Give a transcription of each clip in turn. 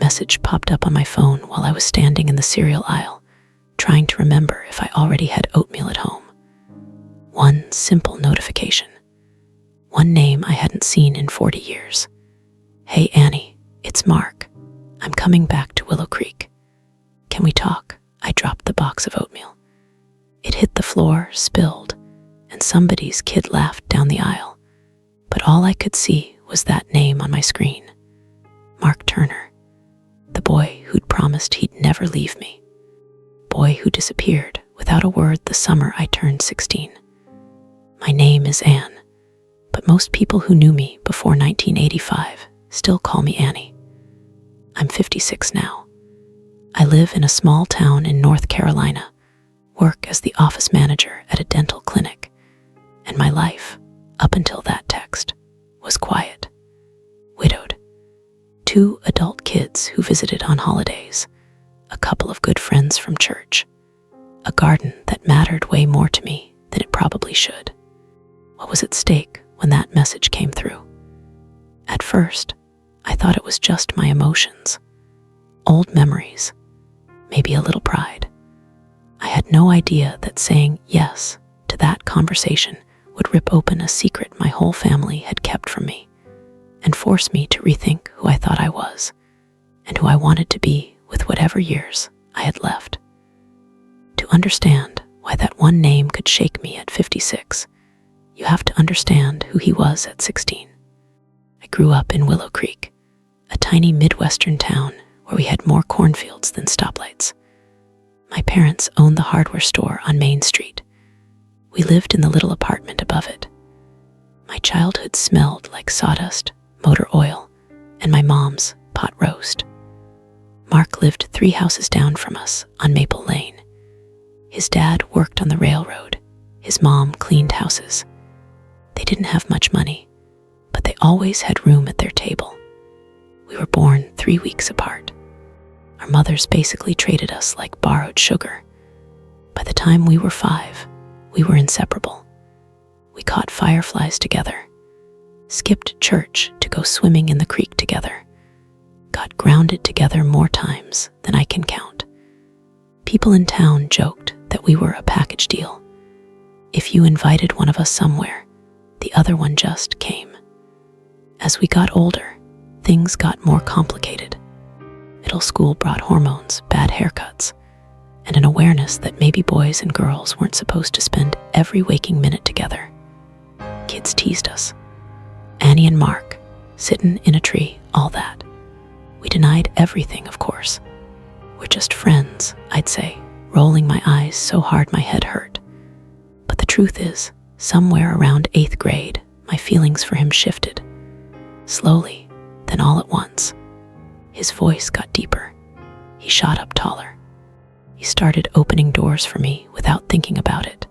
message popped up on my phone while I was standing in the cereal aisle, trying to remember if I already had oatmeal at home. One simple notification. One name I hadn't seen in 40 years. "Hey Annie, it's Mark. I'm coming back to Willow Creek. Can we talk?" I dropped the box of oatmeal. It hit the floor, spilled, and somebody's kid laughed down the aisle. But all I could see was that name on my screen. Mark Turner. The boy who'd promised he'd never leave me. Boy who disappeared without a word the summer I turned 16. My name is Anne, but most people who knew me before 1985 still call me Annie. I'm 56 now. I live in a small town in North Carolina, work as the office manager at a dental clinic, and my life, up until that text, was quiet. Widowed. 2 adult kids who visited on holidays, a couple of good friends from church, a garden that mattered way more to me than it probably should. What was at stake when that message came through? At first, I thought it was just my emotions, old memories, maybe a little pride. I had no idea that saying yes to that conversation would rip open a secret my whole family had kept from me and force me to rethink who I thought I was and who I wanted to be with whatever years I had left. To understand why that one name could shake me at 56, you have to understand who he was at 16. I grew up in Willow Creek, a tiny Midwestern town where we had more cornfields than stoplights. My parents owned the hardware store on Main Street. We lived in the little apartment above it. My childhood smelled like sawdust, motor oil, and my mom's pot roast. Mark lived 3 houses down from us on Maple Lane. His dad worked on the railroad. His mom cleaned houses. They didn't have much money, but they always had room at their table. We were born 3 weeks apart. Our mothers basically traded us like borrowed sugar. By the time we were 5, we were inseparable. We caught fireflies together, skipped church to go swimming in the creek together, got grounded together more times than I can count. People in town joked that we were a package deal. If you invited one of us somewhere, the other one just came. As we got older, things got more complicated. Middle school brought hormones, bad haircuts, and an awareness that maybe boys and girls weren't supposed to spend every waking minute together. Kids teased us. Annie and Mark, sittin' in a tree, all that. We denied everything, of course. We're just friends, I'd say, rolling my eyes so hard my head hurt. But the truth is, somewhere around 8th grade, my feelings for him shifted. Slowly, then all at once. His voice got deeper. He shot up taller. He started opening doors for me without thinking about it.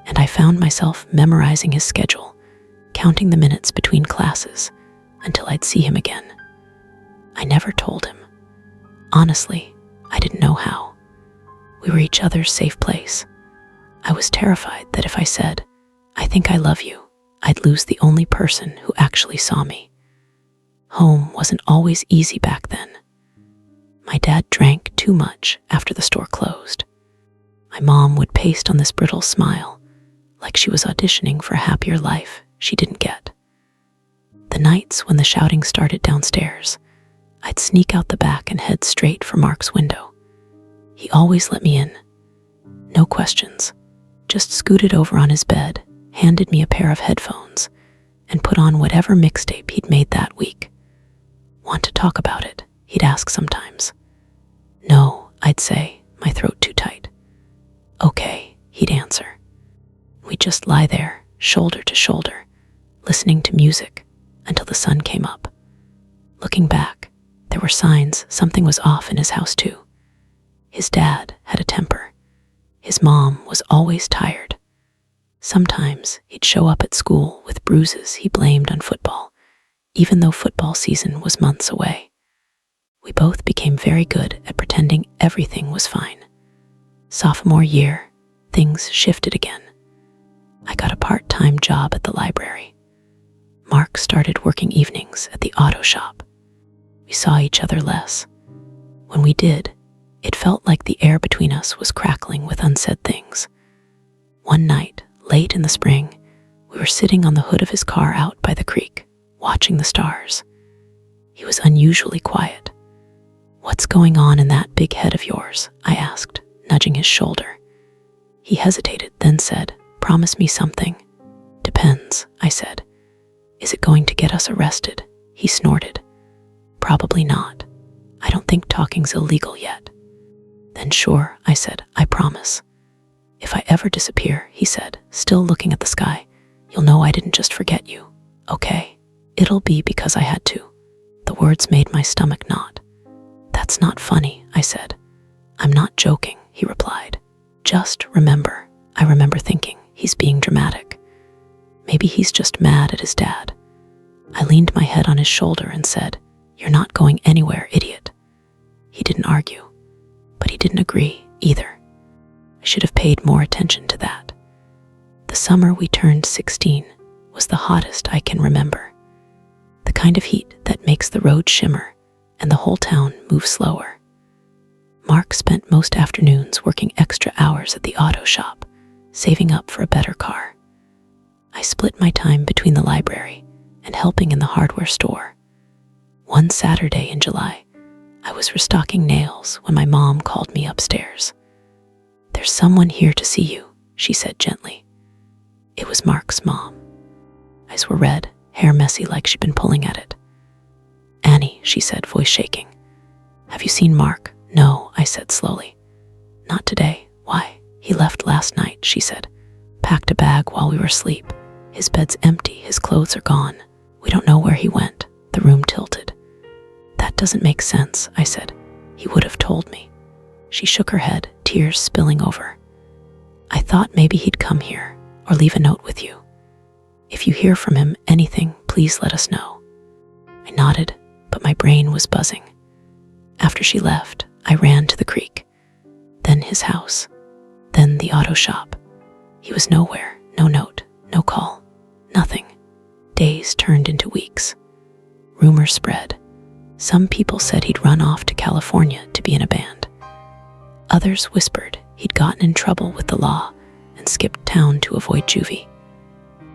And I found myself memorizing his schedule, counting the minutes between classes until I'd see him again. I never told him. Honestly, I didn't know how. We were each other's safe place. I was terrified that if I said, "I think I love you," I'd lose the only person who actually saw me. Home wasn't always easy back then. My dad drank too much after the store closed. My mom would paste on this brittle smile, like she was auditioning for a happier life she didn't get. The nights when the shouting started downstairs, I'd sneak out the back and head straight for Mark's window. He always let me in. No questions. Just scooted over on his bed, handed me a pair of headphones, and put on whatever mixtape he'd made that week. "Want to talk about it?" he'd ask sometimes. "No," I'd say, my throat too tight. "Okay," he'd answer. We'd just lie there, shoulder to shoulder, listening to music until the sun came up. Looking back, there were signs something was off in his house too. His dad had a temper. His mom was always tired. Sometimes he'd show up at school with bruises he blamed on football, even though football season was months away. We both became very good at pretending everything was fine. Sophomore year, things shifted again. I got a part-time job at the library. Mark started working evenings at the auto shop. We saw each other less. When we did, it felt like the air between us was crackling with unsaid things. One night, late in the spring, we were sitting on the hood of his car out by the creek, watching the stars. He was unusually quiet. "What's going on in that big head of yours?" I asked, nudging his shoulder. He hesitated, then said, "Promise me something." "Depends," I said. "Is it going to get us arrested?" He snorted. "Probably not. I don't think talking's illegal yet." "Then sure," I said, "I promise." "If I ever disappear," he said, still looking at the sky, "you'll know I didn't just forget you, okay? It'll be because I had to." The words made my stomach knot. "That's not funny," I said. "I'm not joking," he replied. "Just remember." I remember thinking, he's being dramatic. Maybe he's just mad at his dad. I leaned my head on his shoulder and said, "You're not going anywhere, idiot." He didn't argue, but he didn't agree either. I should have paid more attention to that. The summer we turned 16 was the hottest I can remember. The kind of heat that makes the road shimmer and the whole town move slower. Mark spent most afternoons working extra hours at the auto shop, saving up for a better car. I split my time between the library and helping in the hardware store. One Saturday in July, I was restocking nails when my mom called me upstairs. "There's someone here to see you," she said gently. It was Mark's mom. Eyes were red, hair messy like she'd been pulling at it. "Annie," she said, voice shaking. "Have you seen Mark?" "No," I said slowly. "Not today. Why?" "He left last night," she said. "Packed a bag while we were asleep. His bed's empty, his clothes are gone. We don't know where he went." The room tilted. "That doesn't make sense," I said. "He would have told me." She shook her head, tears spilling over. "I thought maybe he'd come here, or leave a note with you. If you hear from him, anything, please let us know." I nodded, but my brain was buzzing. After she left, I ran to the creek, then his house, then the auto shop. He was nowhere, no note, no call, nothing. Days turned into weeks. Rumors spread. Some people said he'd run off to California to be in a band. Others whispered he'd gotten in trouble with the law and skipped town to avoid juvie.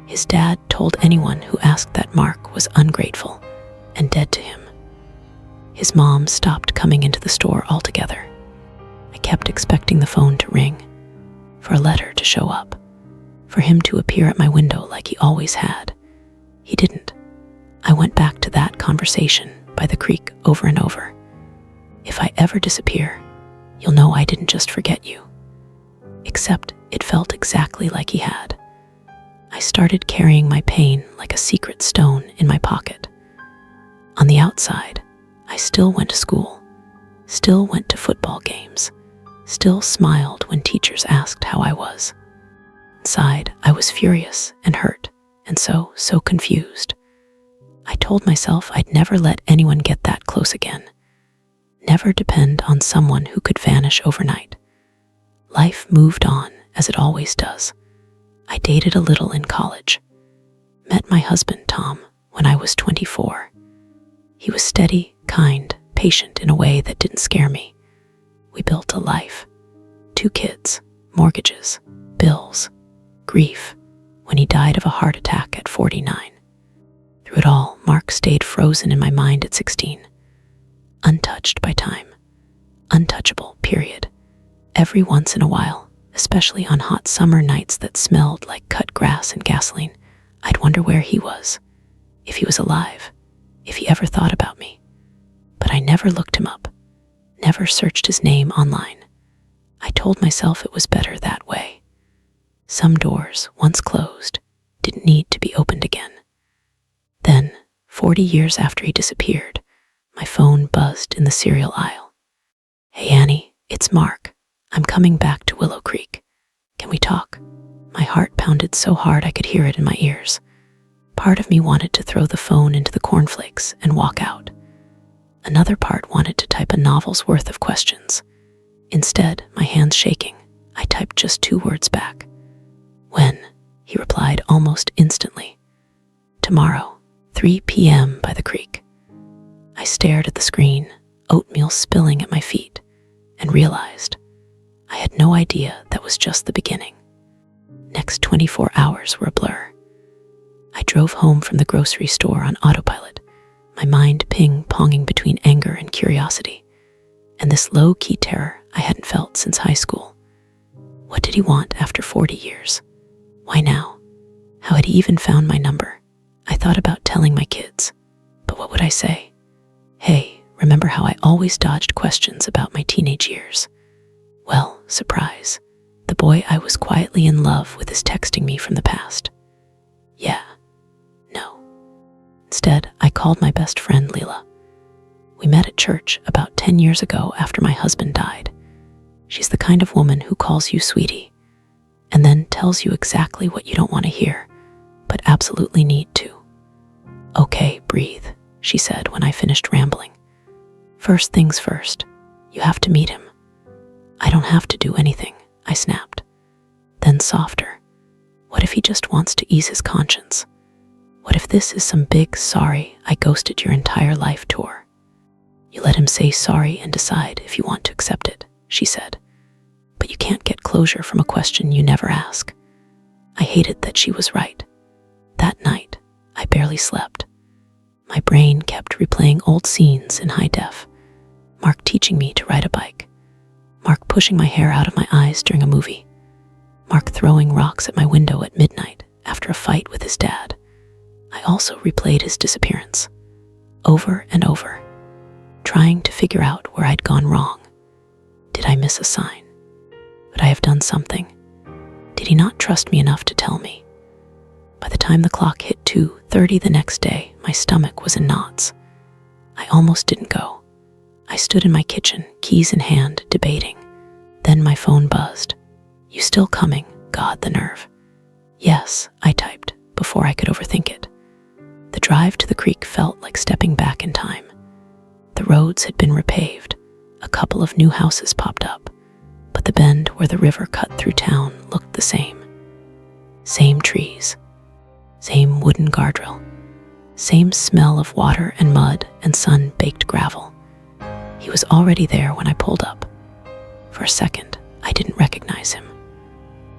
His dad told anyone who asked that Mark was ungrateful and dead to him. His mom stopped coming into the store altogether. I kept expecting the phone to ring, for a letter to show up, for him to appear at my window like he always had. He didn't. I went back to that conversation by the creek over and over. "If I ever disappear, you'll know I didn't just forget you." Except it felt exactly like he had. I started carrying my pain like a secret stone in my pocket. On the outside, I still went to school, still went to football games, still smiled when teachers asked how I was. Inside, I was furious and hurt, and so confused. I told myself I'd never let anyone get that close again. Never depend on someone who could vanish overnight. Life moved on, as it always does. I dated a little in college. Met my husband, Tom, when I was 24. He was steady, kind, patient in a way that didn't scare me. We built a life. 2 kids, mortgages, bills, grief, when he died of a heart attack at 49. Through it all, Mark stayed frozen in my mind at 16. Untouched by time. Untouchable, period. Every once in a while, especially on hot summer nights that smelled like cut grass and gasoline, I'd wonder where he was, if he was alive, if he ever thought about me. But I never looked him up, never searched his name online. I told myself it was better that way. Some doors, once closed, didn't need to be opened again. Then, 40 years after he disappeared, my phone buzzed in the cereal aisle. "Hey Annie, it's Mark. I'm coming back to Willow Creek. Can we talk?" My heart pounded so hard I could hear it in my ears. Part of me wanted to throw the phone into the cornflakes and walk out. Another part wanted to type a novel's worth of questions. Instead, my hands shaking, I typed just 2 words back. "When?" he replied almost instantly. "Tomorrow, 3 p.m. by the creek." I stared at the screen, oatmeal spilling at my feet, and realized I had no idea that was just the beginning. Next 24 hours were a blur. I drove home from the grocery store on autopilot, my mind ping-ponging between anger and curiosity, and this low-key terror I hadn't felt since high school. What did he want after 40 years? Why now? How had he even found my number? I thought about telling my kids, but what would I say? Hey, remember how I always dodged questions about my teenage years? Well, surprise, the boy I was quietly in love with is texting me from the past. Yeah. No. Instead, I called my best friend Leela. We met at church about 10 years ago after my husband died. She's the kind of woman who calls you sweetie, and then tells you exactly what you don't want to hear, but absolutely need to. Okay, breathe, she said when I finished rambling. First things first, you have to meet him. I don't have to do anything, I snapped. Then softer. What if he just wants to ease his conscience? What if this is some big sorry I ghosted your entire life tour? You let him say sorry and decide if you want to accept it, she said. But you can't get closure from a question you never ask. I hated that she was right. That night, I barely slept. My brain kept replaying old scenes in high def. Mark teaching me to ride a bike. Mark pushing my hair out of my eyes during a movie. Mark throwing rocks at my window at midnight after a fight with his dad. I also replayed his disappearance, over and over, trying to figure out where I'd gone wrong. Did I miss a sign? Would I have done something? Did he not trust me enough to tell me? By the time the clock hit 2:30 the next day, my stomach was in knots. I almost didn't go. I stood in my kitchen, keys in hand, debating. Then my phone buzzed. You still coming? God, the nerve. Yes, I typed, before I could overthink it. The drive to the creek felt like stepping back in time. The roads had been repaved. A couple of new houses popped up, but the bend where the river cut through town looked the same. Same trees, same wooden guardrail, same smell of water and mud and sun-baked gravel. He was already there when I pulled up. For a second, I didn't recognize him.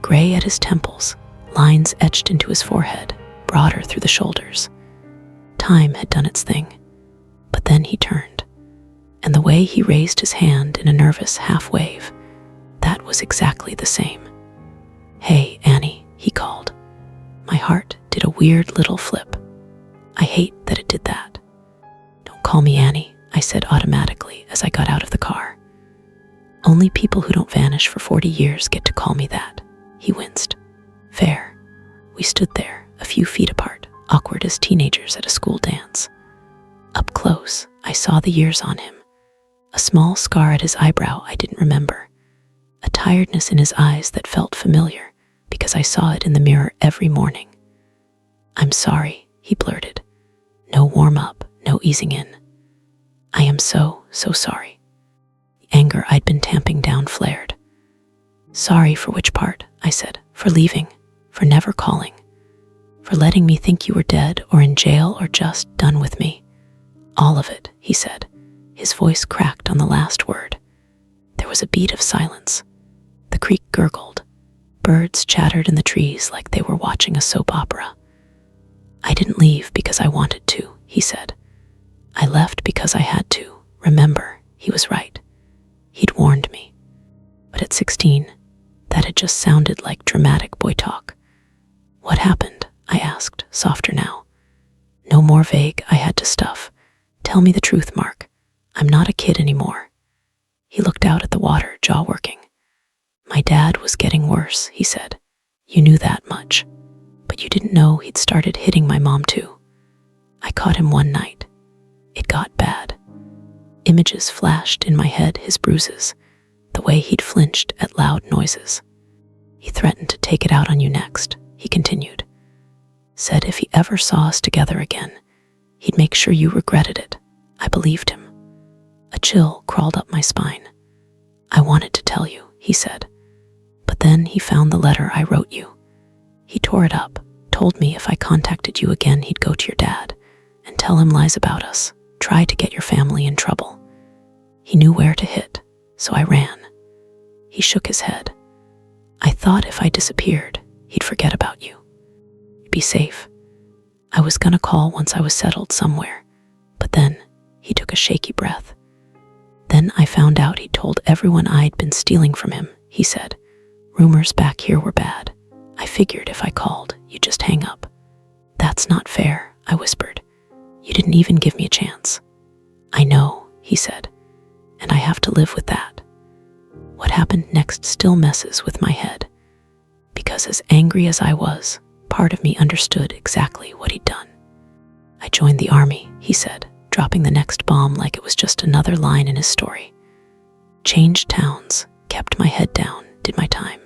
Gray at his temples, lines etched into his forehead, broader through the shoulders. Time had done its thing, but then he turned, and the way he raised his hand in a nervous half-wave, that was exactly the same. Hey, Annie, he called. My heart did a weird little flip. I hate that it did that. Don't call me Annie, I said automatically as I got out of the car. Only people who don't vanish for 40 years get to call me that, he winced. Fair. We stood there, a few feet apart, awkward as teenagers at a school dance. Up close, I saw the years on him. A small scar at his eyebrow I didn't remember. A tiredness in his eyes that felt familiar because I saw it in the mirror every morning. I'm sorry, he blurted. No warm-up, no easing in. I am so sorry. The anger I'd been tamping down flared. Sorry for which part? I said. For leaving, for never calling, for letting me think you were dead or in jail or just done with me. All of it, he said. His voice cracked on the last word. There was a beat of silence. The creek gurgled. Birds chattered in the trees like they were watching a soap opera. I didn't leave because I wanted to, he said. I left because I had to. Remember, he was right. He'd warned me. But at 16, that had just sounded like dramatic boy talk. What happened? I asked, softer now. No more vague, I had to stuff. Tell me the truth, Mark. I'm not a kid anymore. He looked out at the water, jaw working. My dad was getting worse, he said. You knew that much. But you didn't know he'd started hitting my mom too. I caught him one night. It got bad. Images flashed in my head, his bruises, the way he'd flinched at loud noises. He threatened to take it out on you next, he continued. Said if he ever saw us together again, he'd make sure you regretted it. I believed him. A chill crawled up my spine. I wanted to tell you, he said. But then he found the letter I wrote you. He tore it up, told me if I contacted you again, he'd go to your dad and tell him lies about us, try to get your family in trouble. He knew where to hit, so I ran. He shook his head. I thought if I disappeared, he'd forget about you. You'd be safe. I was gonna call once I was settled somewhere, but then he took a shaky breath. Then I found out he'd told everyone I'd been stealing from him, he said. Rumors back here were bad. I figured if I called, you'd just hang up. That's not fair, I whispered. You didn't even give me a chance. I know, he said, and I have to live with that. What happened next still messes with my head, because as angry as I was, part of me understood exactly what he'd done. I joined the army, he said, dropping the next bomb like it was just another line in his story. Changed towns, kept my head down, did my time.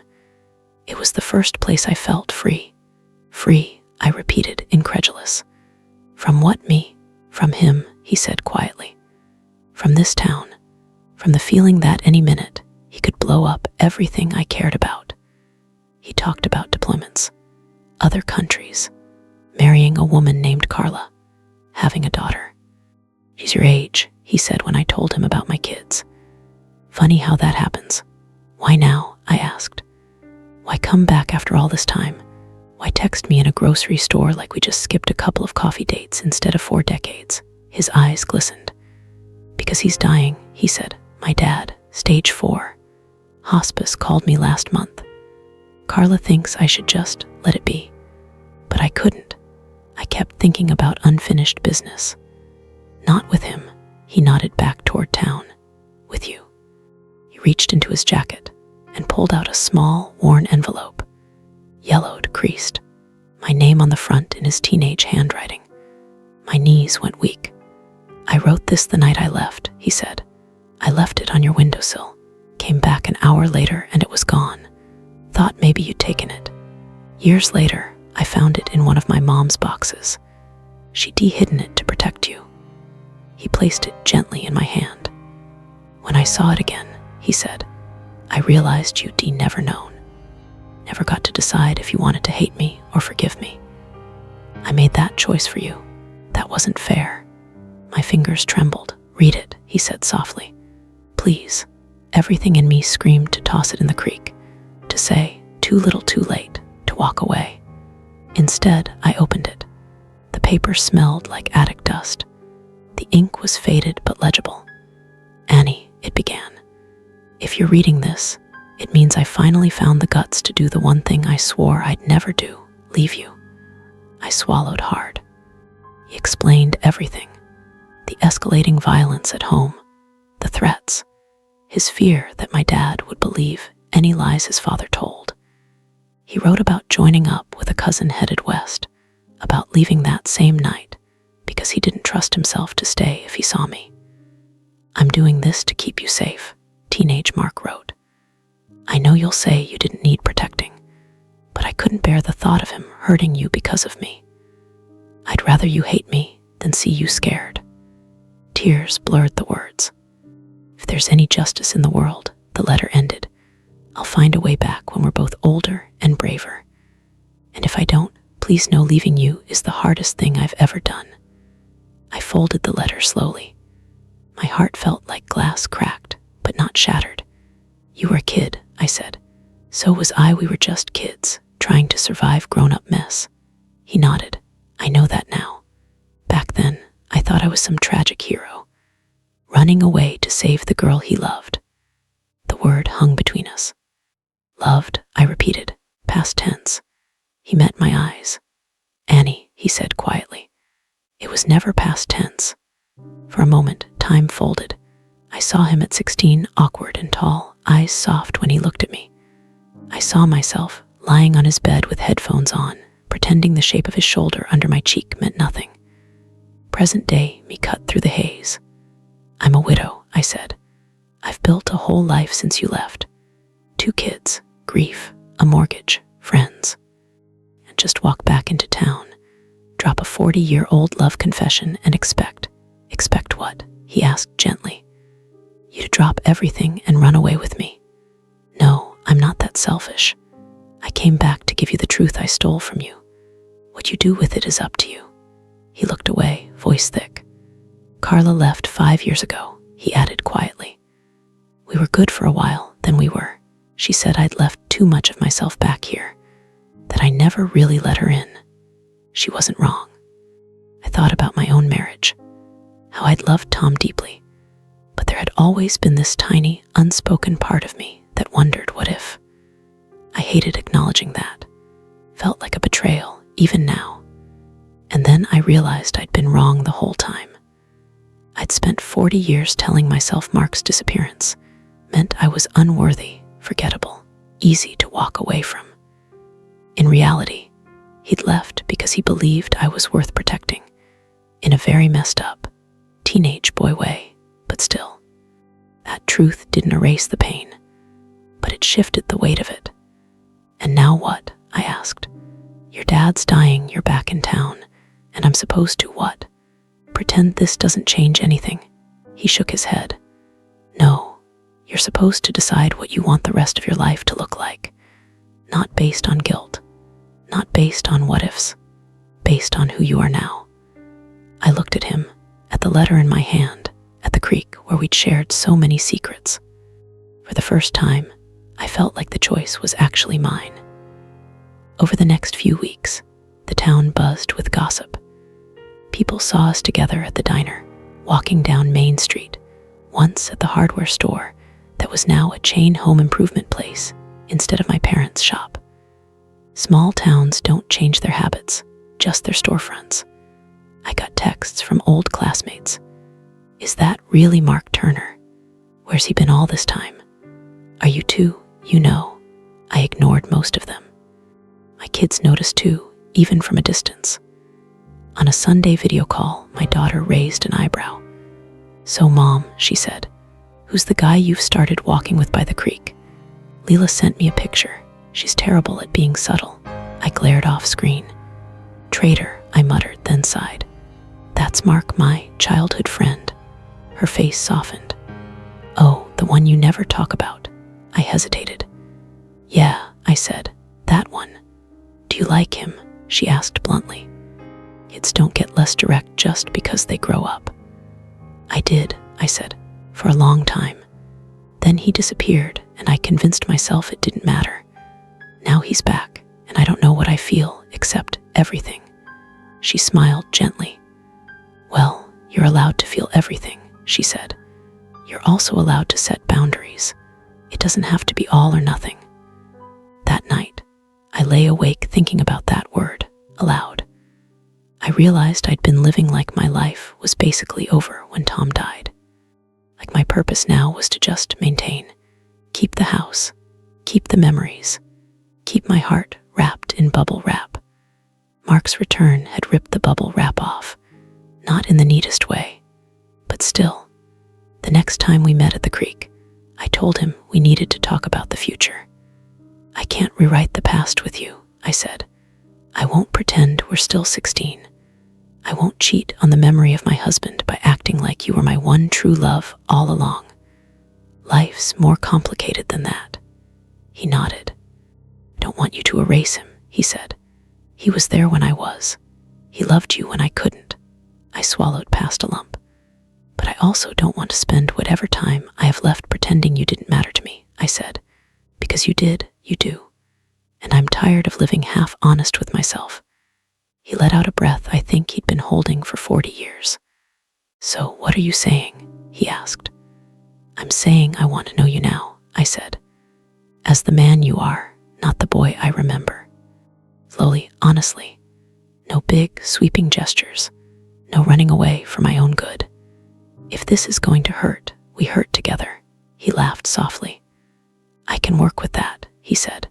It was the first place I felt free. Free, I repeated, incredulous. From what me? From him, he said quietly. From this town. From the feeling that any minute, he could blow up everything I cared about. He talked about deployments, other countries, marrying a woman named Carla, having a daughter. She's your age, he said when I told him about my kids. Funny how that happens. Why now? I asked. Why come back after all this time? Why text me in a grocery store like we just skipped a couple of coffee dates instead of 4 decades? His eyes glistened. Because he's dying, he said. My dad, stage 4. Hospice called me last month. Carla thinks I should just let it be. But I couldn't. I kept thinking about unfinished business. Not with him, he nodded back toward town. With you. He reached into his jacket and pulled out a small, worn envelope. Yellowed, creased. My name on the front in his teenage handwriting. My knees went weak. I wrote this the night I left, he said. I left it on your windowsill. Came back an hour later and it was gone. Thought maybe you'd taken it. Years later, I found it in one of my mom's boxes. She'd hidden it to protect you. He placed it gently in my hand. When I saw it again, he said, I realized you'd never known. Never got to decide if you wanted to hate me or forgive me. I made that choice for you. That wasn't fair. My fingers trembled. Read it, he said softly. Please. Everything in me screamed to toss it in the creek, to say, too little too late, to walk away. Instead, I opened it. The paper smelled like attic dust. The ink was faded but legible. Annie, it began. If you're reading this, it means I finally found the guts to do the one thing I swore I'd never do, leave you. I swallowed hard. He explained everything. The escalating violence at home, the threats, his fear that my dad would believe any lies his father told. He wrote about joining up with a cousin headed west, about leaving that same night because he didn't trust himself to stay if he saw me. I'm doing this to keep you safe, teenage Mark wrote. I know you'll say you didn't need protecting, but I couldn't bear the thought of him hurting you because of me. I'd rather you hate me than see you scared. Tears blurred the words. If there's any justice in the world, the letter ended, I'll find a way back when we're both older and braver. And if I don't, please know leaving you is the hardest thing I've ever done. I folded the letter slowly. My heart felt like glass cracked, but not shattered. You were a kid, I said. So was I. We were just kids, trying to survive grown-up mess. He nodded. I know that now. Back then, I thought I was some tragic hero, running away to save the girl he loved. The word hung between us. Loved, I repeated, past tense. He met my eyes. Annie, he said quietly. It was never past tense. For a moment, time folded. I saw him at 16, awkward and tall, eyes soft when he looked at me. I saw myself lying on his bed with headphones on, pretending the shape of his shoulder under my cheek meant nothing. Present day, me cut through the haze. I'm a widow, I said. I've built a whole life since you left. 2 kids, grief, a mortgage, friends. And just walk back into town, drop a 40-year-old love confession and expect what? He asked gently. You to drop everything and run away with me. No, I'm not that selfish. I came back to give you the truth I stole from you. What you do with it is up to you. He looked away, voice thick. Carla left 5 years ago, he added quietly. We were good for a while, then we were. She said I'd left too much of myself back here, that I never really let her in. She wasn't wrong. I thought about my own marriage, how I'd loved Tom deeply, but there had always been this tiny, unspoken part of me that wondered what if. I hated acknowledging that. Felt like a betrayal, even now. And then I realized I'd been wrong the whole time. I'd spent 40 years telling myself Mark's disappearance meant I was unworthy, forgettable, easy to walk away from. In reality, he'd left because he believed I was worth protecting, in a very messed up, teenage boy way, but still. That truth didn't erase the pain, but it shifted the weight of it. And now what? I asked. Your dad's dying, you're back in town, and I'm supposed to what? Pretend this doesn't change anything? He shook his head. No, you're supposed to decide what you want the rest of your life to look like. Not based on guilt, not based on what ifs, based on who you are now. I looked at him, at the letter in my hand, at the creek where we'd shared so many secrets. For the first time, I felt like the choice was actually mine. Over the next few weeks, the town buzzed with gossip. People saw us together at the diner, walking down Main Street, once at the hardware store that was now a chain home improvement place instead of my parents' shop. Small towns don't change their habits, just their storefronts. I got texts from old classmates. Is that really Mark Turner? Where's he been all this time? Are you too? You know, I ignored most of them. My kids noticed too, even from a distance. On a Sunday video call, my daughter raised an eyebrow. So Mom, she said, who's the guy you've started walking with by the creek? Leela sent me a picture. She's terrible at being subtle. I glared off screen. Traitor, I muttered, then sighed. That's Mark, my childhood friend. Her face softened. Oh, the one you never talk about. I hesitated. Yeah, I said, that one. Do you like him? She asked bluntly. Kids don't get less direct just because they grow up. I did, I said, for a long time. Then he disappeared, and I convinced myself it didn't matter. Now he's back, and I don't know what I feel, except everything. She smiled gently. Well, you're allowed to feel everything, she said. You're also allowed to set boundaries. It doesn't have to be all or nothing. That night, I lay awake thinking about that word, aloud. I realized I'd been living like my life was basically over when Tom died. Like my purpose now was to just maintain, keep the house, keep the memories, keep my heart wrapped in bubble wrap. Mark's return had ripped the bubble wrap off, not in the neatest way, but still. The next time we met at the creek, I told him we needed to talk about the future. I can't rewrite the past with you, I said. I won't pretend we're still 16. I won't cheat on the memory of my husband by acting like you were my one true love all along. Life's more complicated than that. He nodded. Don't want you to erase him, he said. He was there when I was. He loved you when I couldn't. I swallowed past a lump. But I also don't want to spend whatever time I have left pretending you didn't matter to me, I said. Because you did, you do. And I'm tired of living half honest with myself. He let out a breath I think he'd been holding for 40 years. So what are you saying? He asked. I'm saying I want to know you now, I said. As the man you are, not the boy I remember. Slowly, honestly. No big, sweeping gestures. No running away for my own good. If this is going to hurt, we hurt together. He laughed softly. I can work with that, he said.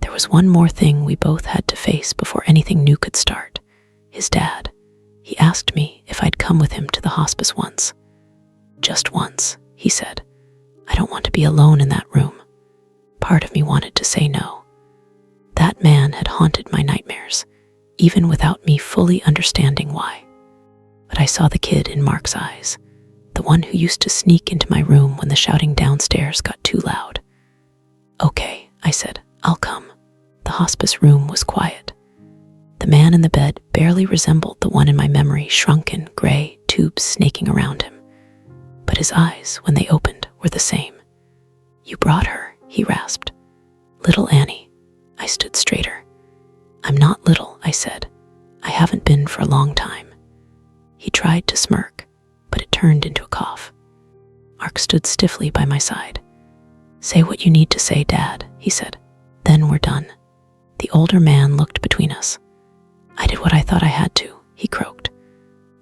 There was one more thing we both had to face before anything new could start. His dad. He asked me if I'd come with him to the hospice once. Just once, he said. I don't want to be alone in that room. Part of me wanted to say no. That man had haunted my nightmares, even without me fully understanding why. But I saw the kid in Mark's eyes, the one who used to sneak into my room when the shouting downstairs got too loud. Okay, I said, I'll come. The hospice room was quiet. The man in the bed barely resembled the one in my memory, shrunken, gray, too tubes snaking around him. But his eyes, when they opened, were the same. "You brought her," he rasped. "Little Annie." I stood straighter. "I'm not little," I said. "I haven't been for a long time." He tried to smirk, but it turned into a cough. Mark stood stiffly by my side. "Say what you need to say, Dad," he said. "Then we're done." The older man looked between us. "I did what I thought I had to," he croaked.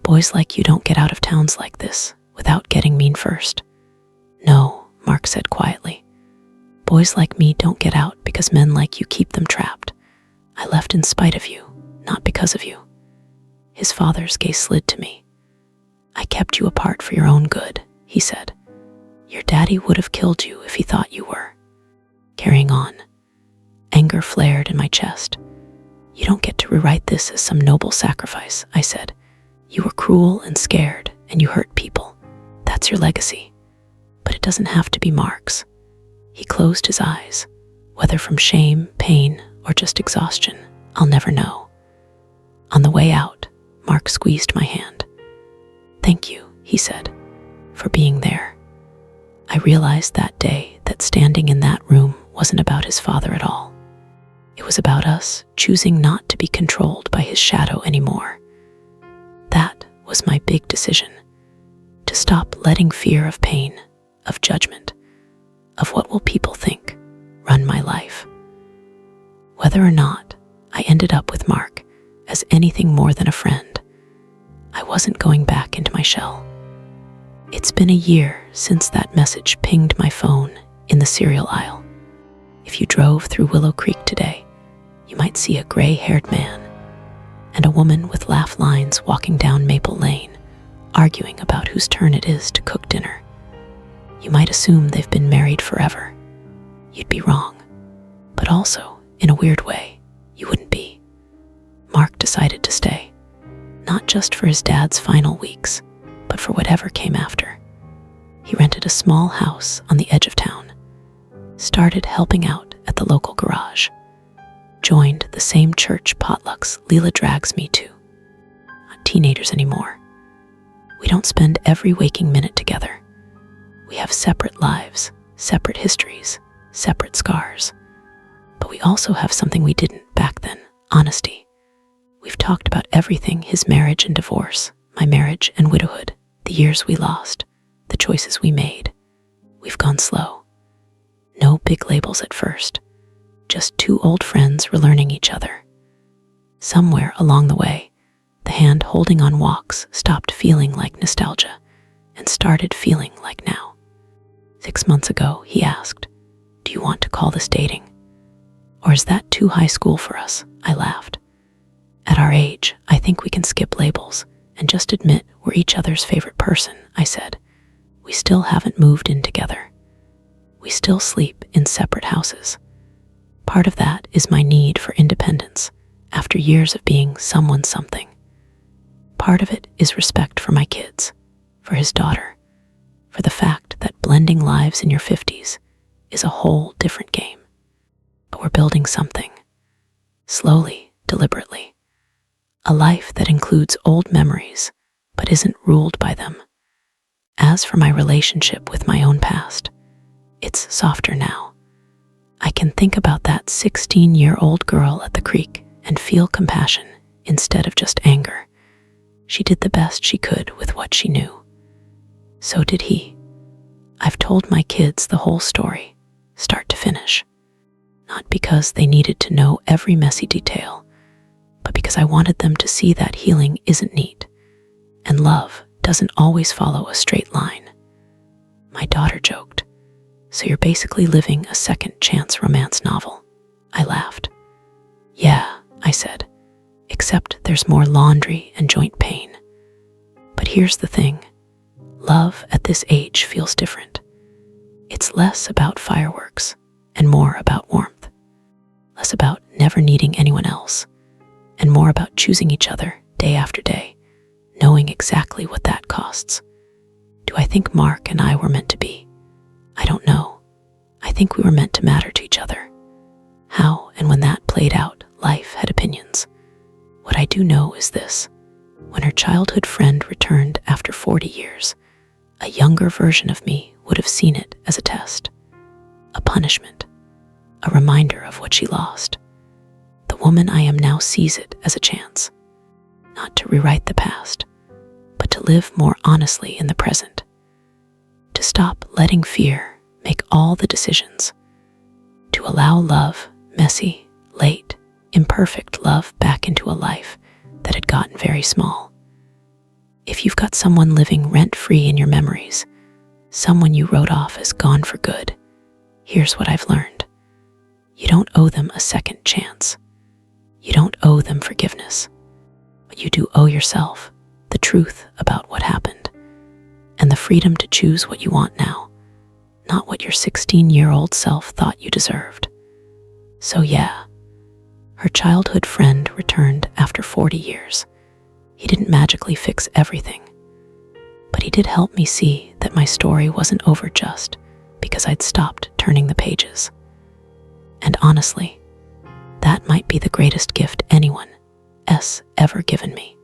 "Boys like you don't get out of towns like this without getting mean first." "No," Mark said quietly. "Boys like me don't get out because men like you keep them trapped. I left in spite of you, not because of you." His father's gaze slid to me. "I kept you apart for your own good," he said. "Your daddy would have killed you if he thought you were." Carrying on. Anger flared in my chest. "You don't get to rewrite this as some noble sacrifice," I said. "You were cruel and scared, and you hurt people. That's your legacy. But it doesn't have to be Mark's." He closed his eyes. Whether from shame, pain, or just exhaustion, I'll never know. On the way out, Mark squeezed my hand. "Thank you," he said, "for being there." I realized that day that standing in that room wasn't about his father at all. It was about us choosing not to be controlled by his shadow anymore. That was my big decision, to stop letting fear of pain, of judgment, of what will people think, run my life. Whether or not I ended up with Mark as anything more than a friend, I wasn't going back into my shell. It's been a year since that message pinged my phone in the cereal aisle. If you drove through Willow Creek today, you might see a gray-haired man and a woman with laugh lines walking down Maple Lane, arguing about whose turn it is to cook dinner. You might assume they've been married forever. You'd be wrong. But also, in a weird way, you wouldn't be. Mark decided to stay, not just for his dad's final weeks, but for whatever came after. He rented a small house on the edge of town, started helping out at the local garage, joined the same church potlucks Leela drags me to. Not teenagers anymore. We don't spend every waking minute together. We have separate lives, separate histories, separate scars. But we also have something we didn't back then: honesty. We've talked about everything: his marriage and divorce, my marriage and widowhood, the years we lost, the choices we made. We've gone slow. No big labels at first. Just two old friends relearning each other. Somewhere along the way, the hand holding on walks stopped feeling like nostalgia and started feeling like now. 6 months ago, he asked, "Do you want to call this dating? Or is that too high school for us?" I laughed. "At our age, I think we can skip labels and just admit we're each other's favorite person," I said. "We still haven't moved in together. We still sleep in separate houses. Part of that is my need for independence after years of being someone something. Part of it is respect for my kids, for his daughter, for the fact that blending lives in your 50s is a whole different game. But we're building something, slowly, deliberately. A life that includes old memories, but isn't ruled by them. As for my relationship with my own past, it's softer now. I can think about that 16-year-old girl at the creek and feel compassion instead of just anger. She did the best she could with what she knew. So did he. I've told my kids the whole story, start to finish. Not because they needed to know every messy detail, but because I wanted them to see that healing isn't neat, and love doesn't always follow a straight line. My daughter joked, "So you're basically living a second chance romance novel." I laughed. "Yeah," I said, "except there's more laundry and joint pain. But here's the thing. Love at this age feels different. It's less about fireworks and more about warmth. Less about never needing anyone else, and more about choosing each other day after day, knowing exactly what that costs. Do I think Mark and I were meant to be? I don't know. I think we were meant to matter to each other. How and when that played out, life had opinions. What I do know is this: When her childhood friend returned after 40 years, a younger version of me would have seen it as a test, a punishment, a reminder of what she lost. The woman I am now sees it as a chance, not to rewrite the past, but to live more honestly in the present, to stop letting fear make all the decisions, to allow love, messy, late, imperfect love back into a life that had gotten very small. If you've got someone living rent-free in your memories, someone you wrote off as gone for good, here's what I've learned. You don't owe them a second chance. You don't owe them forgiveness. But you do owe yourself the truth about what happened and the freedom to choose what you want now, not what your 16-year-old self thought you deserved. So yeah, her childhood friend returned after 40 years. He didn't magically fix everything, but he did help me see that my story wasn't over just because I'd stopped turning the pages. And honestly, that might be the greatest gift anyone ever given me.